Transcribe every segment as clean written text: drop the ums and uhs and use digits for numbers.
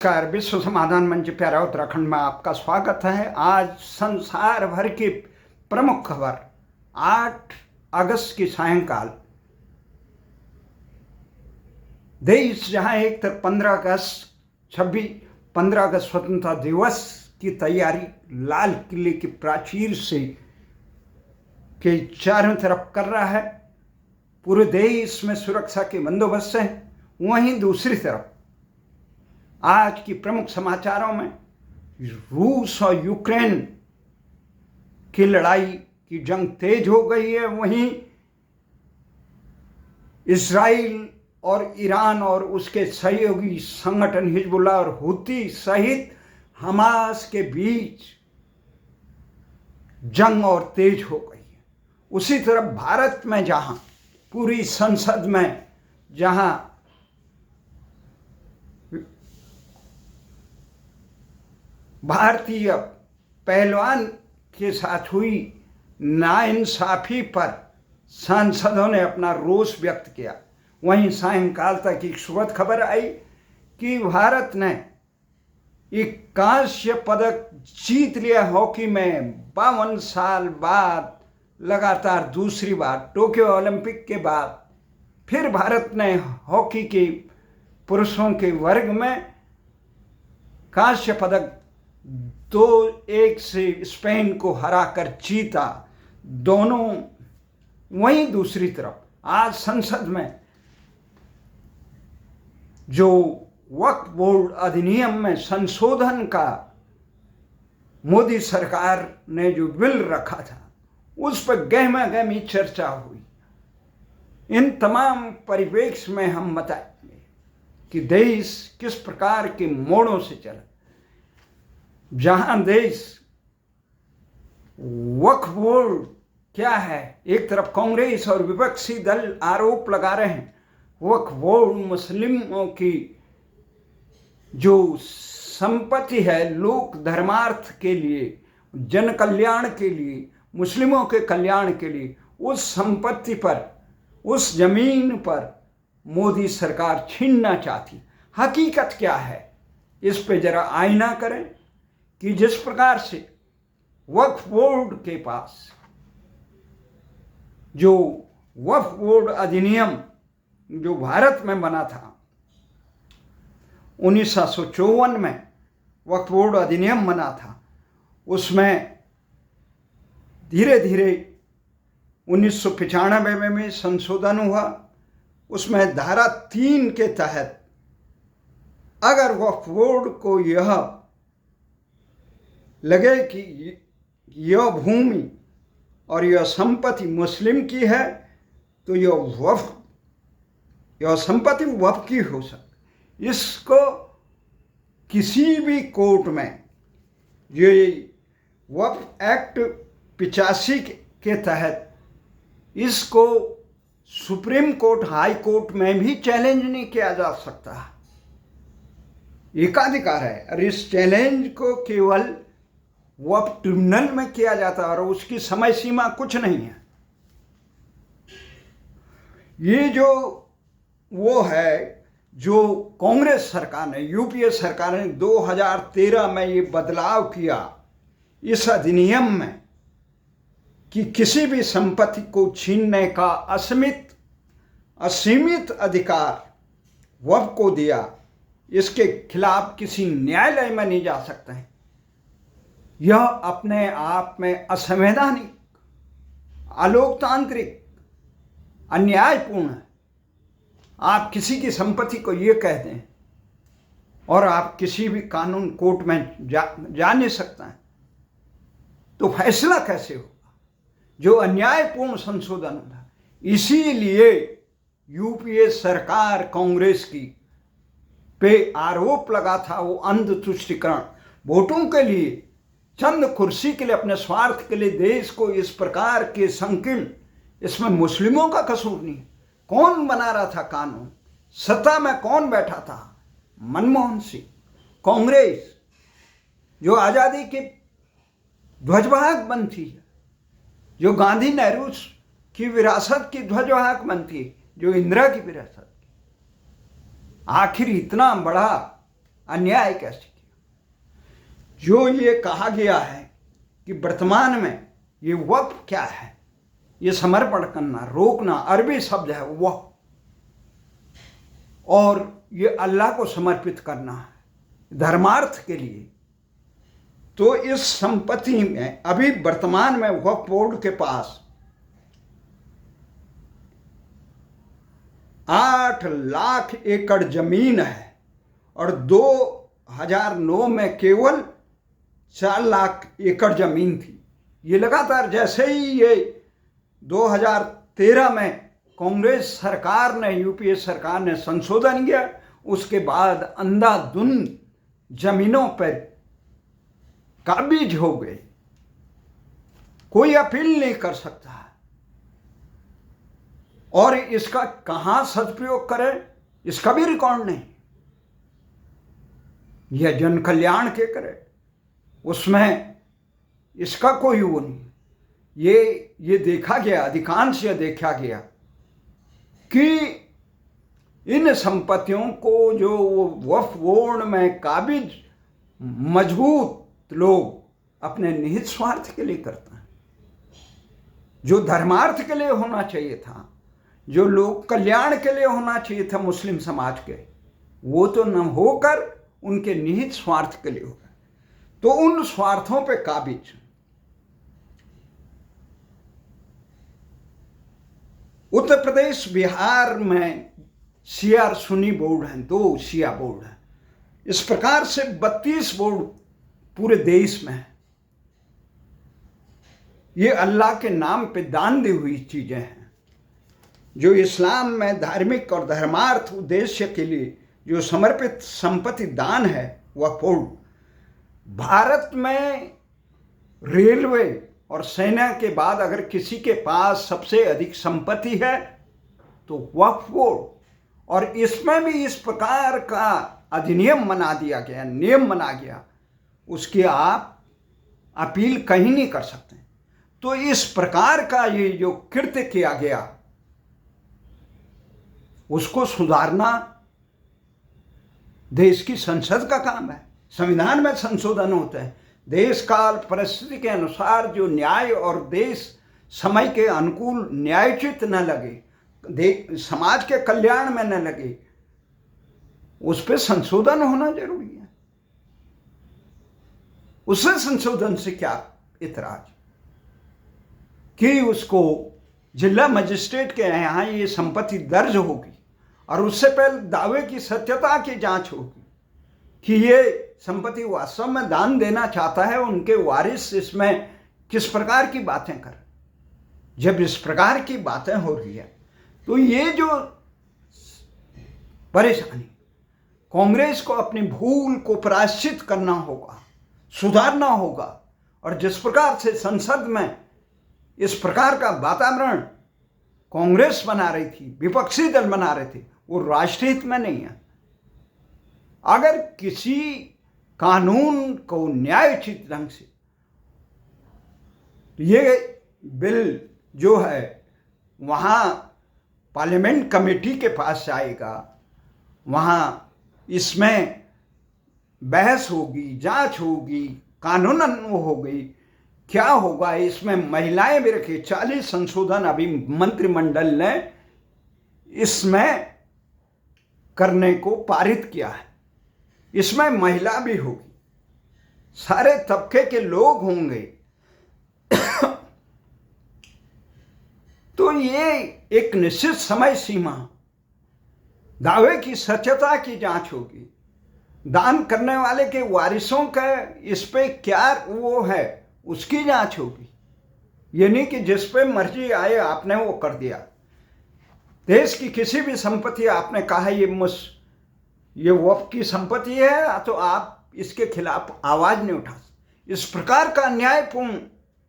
नमस्कार। विश्व समाधान मंच प्यारा उत्तराखंड में आपका स्वागत है। आज संसार भर की प्रमुख खबर 8 अगस्त की सायंकाल देश जहां एक तरफ 15 अगस्त स्वतंत्रता दिवस की तैयारी लाल किले की प्राचीर से के चारों तरफ कर रहा है, पूरे देश में सुरक्षा के बंदोबस्त हैं, वहीं दूसरी तरफ आज की प्रमुख समाचारों में रूस और यूक्रेन की लड़ाई की जंग तेज हो गई है। वहीं इजराइल और ईरान और उसके सहयोगी संगठन हिजबुल्लाह और हूती सहित हमास के बीच जंग और तेज हो गई है। उसी तरफ भारत में जहां पूरी संसद में जहां भारतीय पहलवान के साथ हुई नाइंसाफी पर सांसदों ने अपना रोष व्यक्त किया, वहीं सायंकाल तक एक सुखद खबर आई कि भारत ने एक कांस्य पदक जीत लिया हॉकी में। 52 साल बाद लगातार दूसरी बार टोक्यो ओलंपिक के बाद फिर भारत ने हॉकी के पुरुषों के वर्ग में कांस्य पदक 2-1 से स्पेन को हराकर जीता दोनों। वहीं दूसरी तरफ आज संसद में जो वक्फ बोर्ड अधिनियम में संशोधन का मोदी सरकार ने जो बिल रखा था उस पर गहमा गहमी चर्चा हुई। इन तमाम परिप्रेक्ष्य में हम बताएंगे कि देश किस प्रकार के मोड़ों से चला। जहां देश वक्फ बोर्ड क्या है, एक तरफ कांग्रेस और विपक्षी दल आरोप लगा रहे हैं वक्फ बोर्ड मुस्लिमों की जो संपत्ति है, लोक धर्मार्थ के लिए, जन कल्याण के लिए, मुस्लिमों के कल्याण के लिए, उस संपत्ति पर, उस जमीन पर मोदी सरकार छीनना चाहती। हकीकत क्या है, इस पे जरा आईना करें कि जिस प्रकार से वक्फ बोर्ड के पास जो वक्फ बोर्ड अधिनियम जो भारत में बना था 1954 में वक्फ बोर्ड अधिनियम बना था, उसमें धीरे धीरे 1995 में संशोधन हुआ। उसमें धारा 3 के तहत अगर वक्फ बोर्ड को यह लगे कि यह भूमि और यह संपत्ति मुस्लिम की है तो यह संपत्ति वक्फ की हो सकती। इसको किसी भी कोर्ट में ये वक्फ एक्ट 85 के तहत इसको सुप्रीम कोर्ट, हाई कोर्ट में भी चैलेंज नहीं किया जा सकता। एकाधिकार है और इस चैलेंज को केवल वक्फ ट्रिब्यूनल में किया जाता है और उसकी समय सीमा कुछ नहीं है। ये जो वो है जो कांग्रेस सरकार ने, यूपीए सरकार ने 2013 में ये बदलाव किया इस अधिनियम में कि किसी भी संपत्ति को छीनने का असीमित अधिकार वक्फ को दिया, इसके खिलाफ किसी न्यायालय में नहीं जा सकते हैं। यह अपने आप में असंवैधानिक, अलोकतांत्रिक, अन्यायपूर्ण है। आप किसी की संपत्ति को ये कह दें और आप किसी भी कानून कोर्ट में जा नहीं सकते हैं, तो फैसला कैसे होगा? जो अन्यायपूर्ण संशोधन था, इसीलिए यूपीए सरकार कांग्रेस की पे आरोप लगा था वो अंध तुष्टीकरण, वोटों के लिए, चंद कुर्सी के लिए, अपने स्वार्थ के लिए देश को इस प्रकार के संकीर्ण, इसमें मुस्लिमों का कसूर नहीं। कौन बना रहा था कानून? सत्ता में कौन बैठा था? मनमोहन सिंह, कांग्रेस जो आजादी की ध्वजवाहक बनती है, जो गांधी नेहरू की विरासत की ध्वजवाहक बनती है, जो इंदिरा की विरासत की। आखिर इतना बड़ा अन्याय कैसे किया। जो ये कहा गया है कि वर्तमान में ये वक्फ क्या है, ये समर्पण करना, रोकना, अरबी शब्द है वह, और ये अल्लाह को समर्पित करना है धर्मार्थ के लिए। तो इस संपत्ति में अभी वर्तमान में वक्फ बोर्ड के पास 8 लाख एकड़ जमीन है और 2009 में केवल 4 लाख एकड़ जमीन थी। ये लगातार जैसे ही ये 2013 में कांग्रेस सरकार ने, यूपीए सरकार ने संशोधन किया, उसके बाद अंधाधुंध जमीनों पर काबिज हो गए। कोई अपील नहीं कर सकता और इसका कहां सदुपयोग करे इसका भी रिकॉर्ड नहीं। यह जन कल्याण के करे, उसमें इसका कोई वो नहीं। ये देखा गया, अधिकांश ये देखा गया कि इन संपत्तियों को जो वक्फ बोर्ड में काबिज मजबूत लोग अपने निहित स्वार्थ के लिए करते हैं। जो धर्मार्थ के लिए होना चाहिए था, जो लोक कल्याण के लिए होना चाहिए था मुस्लिम समाज के, वो तो न होकर उनके निहित स्वार्थ के लिए हो गया। तो उन स्वार्थों पे काबिज उत्तर प्रदेश, बिहार में शिया सुन्नी बोर्ड हैं, 2 शिया बोर्ड हैं। इस प्रकार से 32 बोर्ड पूरे देश में है। ये अल्लाह के नाम पे दान दी हुई चीजें हैं, जो इस्लाम में धार्मिक और धर्मार्थ उद्देश्य के लिए जो समर्पित संपत्ति दान है वह बोर्ड। भारत में रेलवे और सेना के बाद अगर किसी के पास सबसे अधिक संपत्ति है तो वक्फ बोर्ड, और इसमें भी इस प्रकार का अधिनियम बना दिया गया, नियम बना गया, उसकी आप अपील कहीं नहीं कर सकते। तो इस प्रकार का ये जो कृत्य किया गया उसको सुधारना देश की संसद का काम है। संविधान में संशोधन होते हैं, देश काल परिस्थिति के अनुसार जो न्याय और देश समय के अनुकूल न्यायोचित न लगे, समाज के कल्याण में न लगे, उस पर संशोधन होना जरूरी है। उससे संशोधन से क्या इतराज कि उसको जिला मजिस्ट्रेट के यहाँ ये संपत्ति दर्ज होगी और उससे पहले दावे की सत्यता की जांच होगी कि ये संपत्ति वास्तव में दान देना चाहता है, उनके वारिस इसमें किस प्रकार की बातें कर। जब इस प्रकार की बातें हो रही है तो ये जो परेशानी, कांग्रेस को अपनी भूल को प्रायश्चित करना होगा, सुधारना होगा। और जिस प्रकार से संसद में इस प्रकार का वातावरण कांग्रेस बना रही थी, विपक्षी दल बना रहे थे, वो राष्ट्रीय हित में नहीं है। अगर किसी कानून को न्यायोचित ढंग से, ये बिल जो है वहाँ पार्लियामेंट कमेटी के पास जाएगा, वहाँ इसमें बहस होगी, जांच होगी, कानूनन होगी, क्या होगा, इसमें महिलाएं भी रखी। 40 संशोधन अभी मंत्रिमंडल ने इसमें करने को पारित किया है। इसमें महिला भी होगी, सारे तबके के लोग होंगे। तो ये एक निश्चित समय सीमा, दावे की सत्यता की जांच होगी, दान करने वाले के वारिसों का इस पे क्या वो है उसकी जांच होगी। ये नहीं कि जिस पे मर्जी आए आपने वो कर दिया। देश की किसी भी संपत्ति आपने कहा ये वक्फ की संपत्ति है तो आप इसके खिलाफ आवाज नहीं उठा सकते। इस प्रकार का न्यायपूर्ण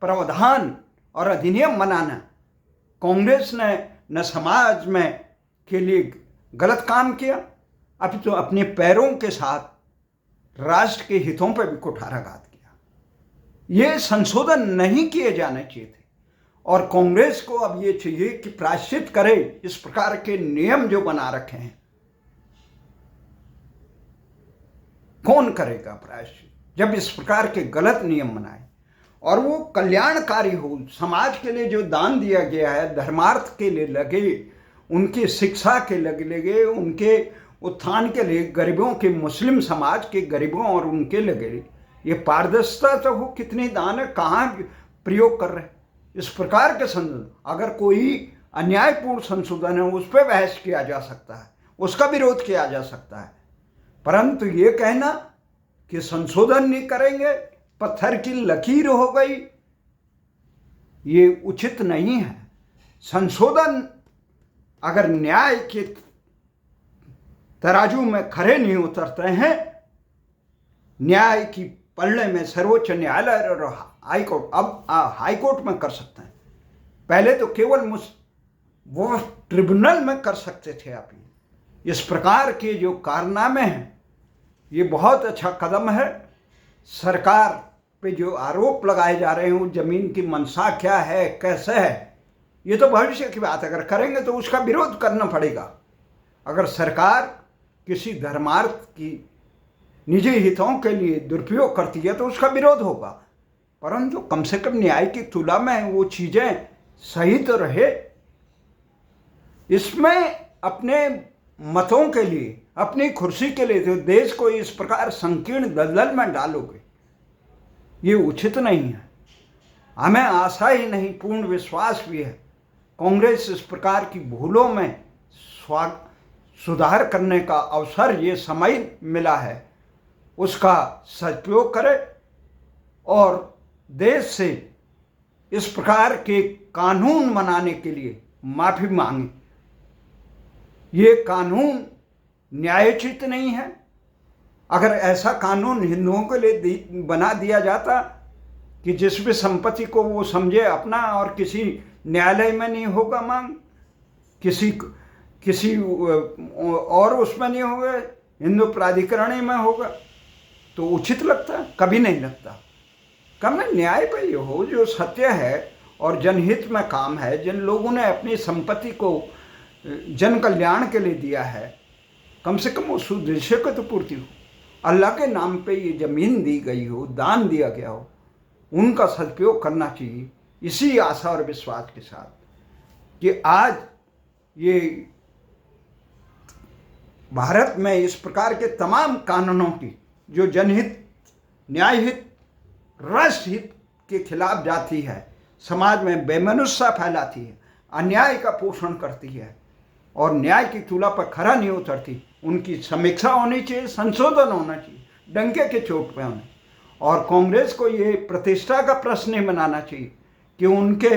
प्रावधान और अधिनियम बनाना कांग्रेस ने न समाज में के लिए गलत काम किया, अभी तो अपने पैरों के साथ राष्ट्र के हितों पर भी कुठाराघात किया। ये संशोधन नहीं किए जाने चाहिए थे और कांग्रेस को अब ये चाहिए कि प्रायश्चित करे इस प्रकार के नियम जो बना रखे हैं। कौन करेगा प्रायश्चित जब इस प्रकार के गलत नियम बनाए और वो कल्याणकारी हो, समाज के लिए जो दान दिया गया है, धर्मार्थ के लिए लगे, उनकी शिक्षा के लगे, उनके उत्थान के लिए, गरीबों के, मुस्लिम समाज के गरीबों और उनके लगे, ये पारदर्शिता तो हो, कितने दान है, कहाँ प्रयोग कर रहे हैं। इस प्रकार के संशोधन, अगर कोई अन्यायपूर्ण संशोधन है उस पर बहस किया जा सकता है, उसका विरोध किया जा सकता है, परंतु ये कहना कि संशोधन नहीं करेंगे, पत्थर की लकीर हो गई, ये उचित नहीं है। संशोधन अगर न्याय के तराजू में खरे नहीं उतरते हैं, न्याय की पलड़े में सर्वोच्च न्यायालय और हाईकोर्ट, अब हाईकोर्ट में कर सकते हैं, पहले तो केवल वो ट्रिब्यूनल में कर सकते थे आप। इस प्रकार के जो कारनामे हैं ये बहुत अच्छा कदम है। सरकार पे जो आरोप लगाए जा रहे हैं, जमीन की मंशा क्या है, कैसे है, ये तो भविष्य की बात है। अगर करेंगे तो उसका विरोध करना पड़ेगा। अगर सरकार किसी धर्मार्थ की निजी हितों के लिए दुरुपयोग करती है तो उसका विरोध होगा, परंतु कम से कम न्याय की तुला में वो चीज़ें सही तो रहे। इसमें अपने मतों के लिए, अपनी कुर्सी के लिए तो देश को इस प्रकार संकीर्ण दलदल में डालोगे, ये उचित नहीं है। हमें आशा ही नहीं, पूर्ण विश्वास भी है कांग्रेस इस प्रकार की भूलों में सुधार करने का अवसर, ये समय मिला है, उसका सदुपयोग करे और देश से इस प्रकार के कानून बनाने के लिए माफ़ी मांगे। ये कानून न्यायोचित नहीं है। अगर ऐसा कानून हिंदुओं के लिए बना दिया जाता कि जिस भी संपत्ति को वो समझे अपना और किसी न्यायालय में नहीं होगा मांग, किसी और उसमें नहीं होगा, हिंदू प्राधिकरण में होगा, तो उचित लगता? कभी नहीं लगता। कम में न्याय पर ये हो जो सत्य है और जनहित में काम है, जिन लोगों ने अपनी संपत्ति को जन कल्याण के लिए दिया है, कम से कम उस उद्देश्य को तो पूर्ति हो। अल्लाह के नाम पे ये ज़मीन दी गई हो, दान दिया गया हो, उनका सदुपयोग करना चाहिए। इसी आशा और विश्वास के साथ कि आज ये भारत में इस प्रकार के तमाम कानूनों की जो जनहित, न्यायहित, राष्ट्रहित के खिलाफ जाती है, समाज में बेमनुष्यता फैलाती है, अन्याय का पोषण करती है और न्याय की तुला पर खरा नहीं उतरती, उनकी समीक्षा होनी चाहिए, संशोधन होना चाहिए, डंके के चोट पे होने। और कांग्रेस को ये प्रतिष्ठा का प्रश्न नहीं बनाना चाहिए कि उनके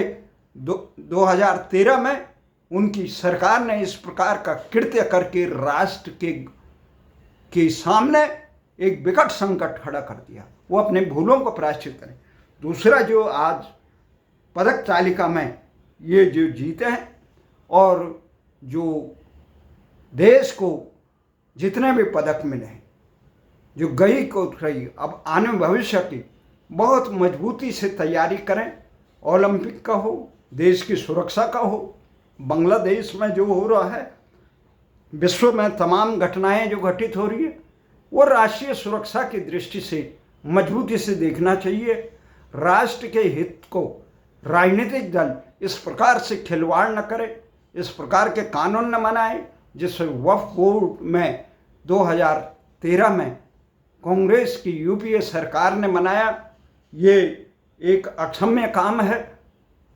2013 में उनकी सरकार ने इस प्रकार का कृत्य करके राष्ट्र के सामने एक विकट संकट खड़ा कर दिया। वो अपने भूलों को प्रायश्चित करें। दूसरा, जो आज पदक तालिका में ये जो जीते हैं और जो देश को जितने भी पदक मिले हैं, जो गई को रही, अब आने भविष्य की बहुत मजबूती से तैयारी करें। ओलंपिक का हो, देश की सुरक्षा का हो, बांग्लादेश में जो हो रहा है, विश्व में तमाम घटनाएं जो घटित हो रही है, वो राष्ट्रीय सुरक्षा की दृष्टि से मजबूती से देखना चाहिए। राष्ट्र के हित को राजनीतिक दल इस प्रकार से खिलवाड़ न करे, इस प्रकार के कानून न बनाए जिससे वक्फ बोर्ड में 2013 में कांग्रेस की यूपीए सरकार ने बनाया। ये एक अक्षम्य काम है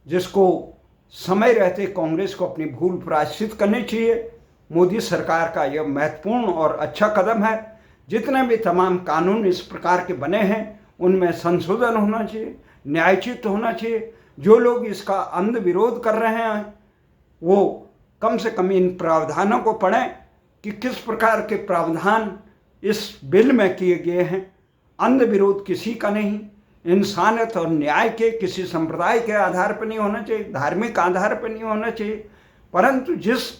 जिसको समय रहते कांग्रेस को अपनी भूल प्रायश्चित करनी चाहिए। मोदी सरकार का यह महत्वपूर्ण और अच्छा कदम है। जितने भी तमाम कानून इस प्रकार के बने हैं उनमें संशोधन होना चाहिए, न्यायोचित होना चाहिए। जो लोग इसका अंध विरोध कर रहे हैं वो कम से कम इन प्रावधानों को पढ़ें कि किस प्रकार के प्रावधान इस बिल में किए गए हैं। अंध विरोध किसी का नहीं, इंसानियत और न्याय के किसी संप्रदाय के आधार पर नहीं होना चाहिए, धार्मिक आधार पर नहीं होना चाहिए, परंतु जिस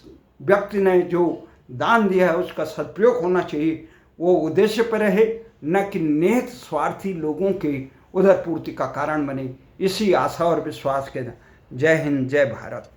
व्यक्ति ने जो दान दिया है उसका सदुपयोग होना चाहिए। वो उद्देश्य पर रहे, न कि निहित स्वार्थी लोगों के उधर पूर्ति का कारण बने। इसी आशा और विश्वास के जय हिंद, जय भारत।